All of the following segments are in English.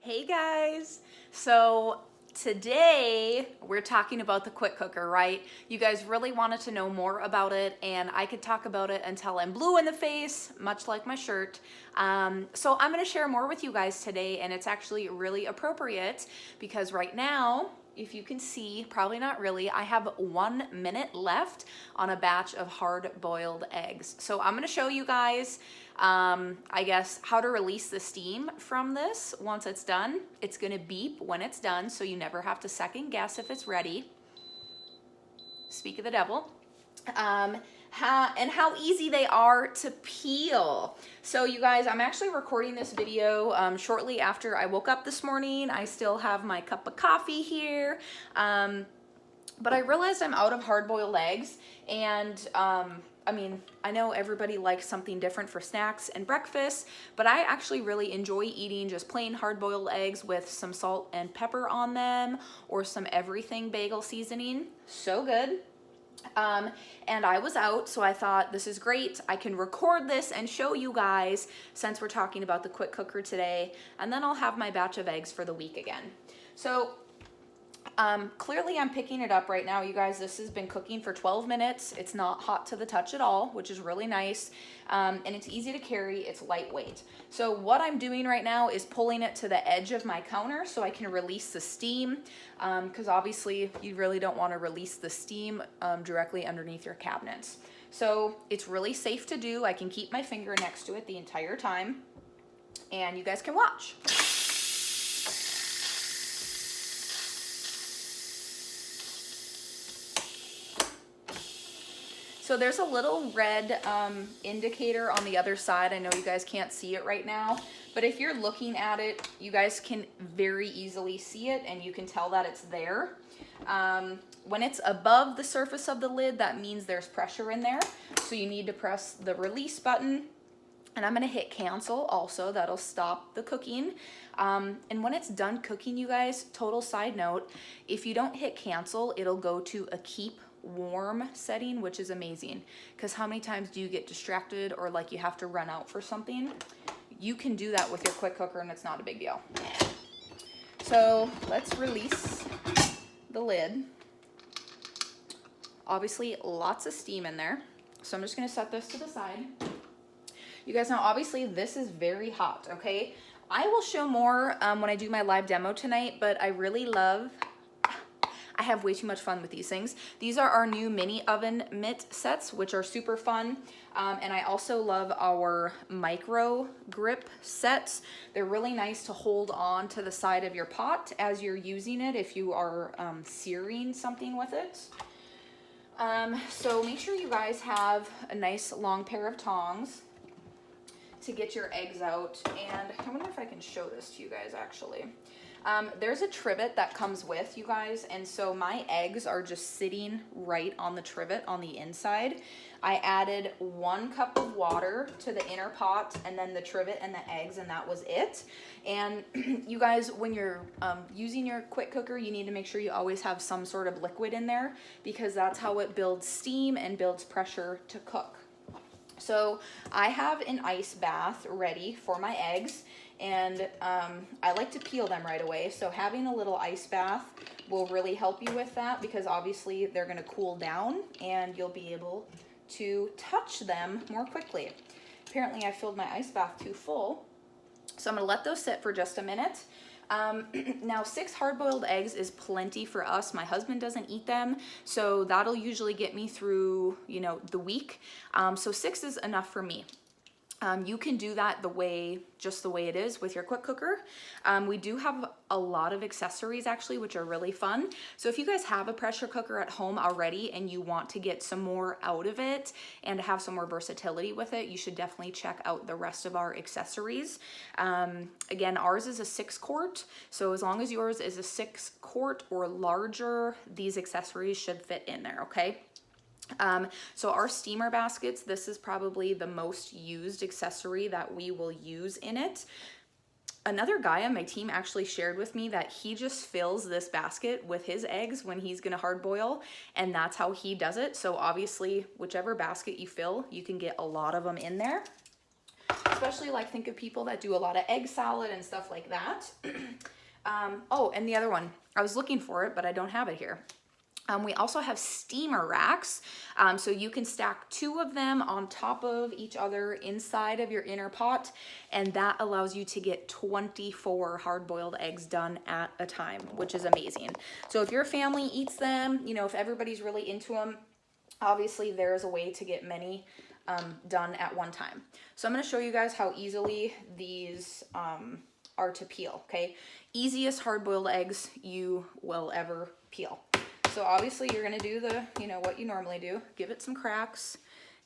Hey guys! So today we're talking about the quick cooker, right? You guys really wanted to know more about it, and I could talk about it until I'm blue in the face, much like my shirt. So I'm going to share more with you guys today, and it's actually really appropriate because right now, if you can see, probably not really, I have 1 minute left on a batch of hard-boiled eggs. So I'm going to show you guys I guess how to release the steam from this once it's done. It's gonna beep when it's done, so you never have to second guess if it's ready. Speak of the devil. How easy they are to peel. So you guys, I'm actually recording this video shortly after I woke up this morning. I still have my cup of coffee here. But I realized I'm out of hard-boiled eggs, and I mean, I know everybody likes something different for snacks and breakfast, but I actually really enjoy eating just plain hard-boiled eggs with some salt and pepper on them or some everything bagel seasoning. So good. And I was out, so I thought this is great. I can record this and show you guys since we're talking about the quick cooker today, and then I'll have my batch of eggs for the week again. So clearly I'm picking it up right now, you guys. This has been cooking for 12 minutes. It's not hot to the touch at all, which is really nice. And it's easy to carry, it's lightweight. So what I'm doing right now is pulling it to the edge of my counter so I can release the steam, because obviously you really don't want to release the steam directly underneath your cabinets. So it's really safe to do. I can keep my finger next to it the entire time, and you guys can watch. So there's a little red indicator on the other side. I know you guys can't see it right now, but if you're looking at it, you guys can very easily see it, and you can tell that it's there. When it's above the surface of the lid, that means there's pressure in there. So you need to press the release button, and I'm gonna hit cancel also. That'll stop the cooking. And when it's done cooking, you guys, total side note, if you don't hit cancel, it'll go to a keep warm setting, which is amazing, because how many times do you get distracted or like you have to run out for something? You can do that with your quick cooker and it's not a big deal. So let's release the lid. Obviously lots of steam in there, so I'm just going to set this to the side. You guys know obviously this is very hot. Okay, I will show more when I do my live demo tonight, but I really love, I have way too much fun with these things. These are our new mini oven mitt sets, which are super fun. And I also love our micro grip sets. They're really nice to hold on to the side of your pot as you're using it if you are searing something with it. So make sure you guys have a nice long pair of tongs to get your eggs out. And I wonder if I can show this to you guys actually. There's a trivet that comes with, you guys, and so my eggs are just sitting right on the trivet on the inside. I added 1 cup of water to the inner pot and then the trivet and the eggs, and that was it. And you guys, when you're using your quick cooker, you need to make sure you always have some sort of liquid in there, because that's how it builds steam and builds pressure to cook. So I have an ice bath ready for my eggs, and I like to peel them right away. So having a little ice bath will really help you with that, because obviously they're going to cool down and you'll be able to touch them more quickly. Apparently I filled my ice bath too full, so I'm going to let those sit for just a minute. Now 6 hard-boiled eggs is plenty for us. My husband doesn't eat them, so that'll usually get me through, you know, the week. So 6 is enough for me. You can do that just the way it is with your quick cooker. We do have a lot of accessories actually, which are really fun. So if you guys have a pressure cooker at home already and you want to get some more out of it and have some more versatility with it, you should definitely check out the rest of our accessories. Again, ours is a 6-quart. So as long as yours is a 6-quart or larger, these accessories should fit in there, okay? So our steamer baskets, this is probably the most used accessory that we will use in it. Another guy on my team actually shared with me that he just fills this basket with his eggs when he's gonna hard boil, and that's how he does it. So obviously, whichever basket you fill, you can get a lot of them in there. especially like think of people that do a lot of egg salad and stuff like that. Oh, and the other one, I was looking for it, but I don't have it here. We also have steamer racks, so you can stack 2 of them on top of each other inside of your inner pot, and that allows you to get 24 hard-boiled eggs done at a time, which is amazing. So if your family eats them, you know, if everybody's really into them, obviously there is a way to get many done at one time. So I'm going to show you guys how easily these are to peel, okay? Easiest hard-boiled eggs you will ever peel. So obviously you're gonna do the, you know, what you normally do. Give it some cracks,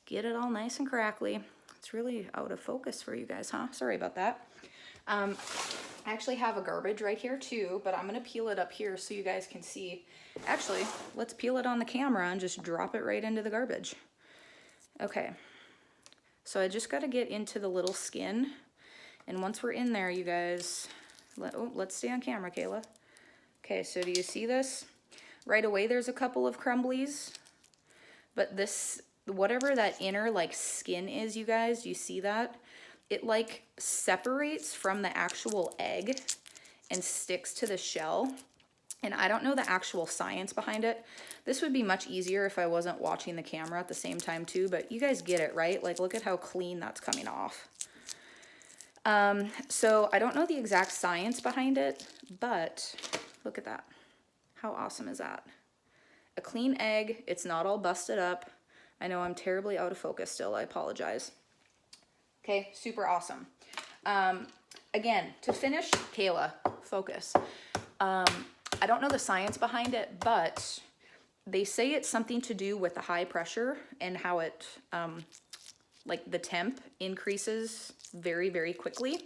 get it all nice and crackly. It's really out of focus for you guys, huh? Sorry about that. I actually have a garbage right here too, but I'm gonna peel it up here so you guys can see. Actually, let's peel it on the camera and just drop it right into the garbage. Okay, so I just gotta get into the little skin. And once we're in there, you guys, let's stay on camera, Kayla. Okay, so do you see this? Right away, there's a couple of crumblies, but this, whatever that inner like skin is, you guys, you see that? It like separates from the actual egg and sticks to the shell. And I don't know the actual science behind it. This would be much easier if I wasn't watching the camera at the same time too, but you guys get it, right? Like, look at how clean that's coming off. So I don't know the exact science behind it, but look at that. How awesome is that? A clean egg, it's not all busted up. I know I'm terribly out of focus still, I apologize. Okay, super awesome. Again, to finish, Kayla, focus. I don't know the science behind it, but they say it's something to do with the high pressure and how it, like the temp increases very, very quickly.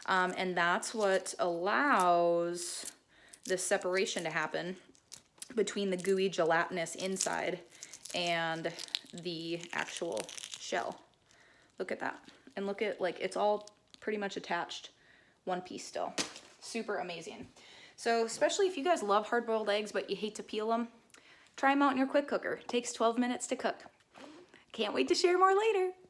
And that's what allows this separation to happen between the gooey gelatinous inside and the actual shell. Look at that. And look at, like, it's all pretty much attached one piece still. Super amazing. So especially if you guys love hard-boiled eggs but you hate to peel them, try them out in your quick cooker. It takes 12 minutes to cook. Can't wait to share more later.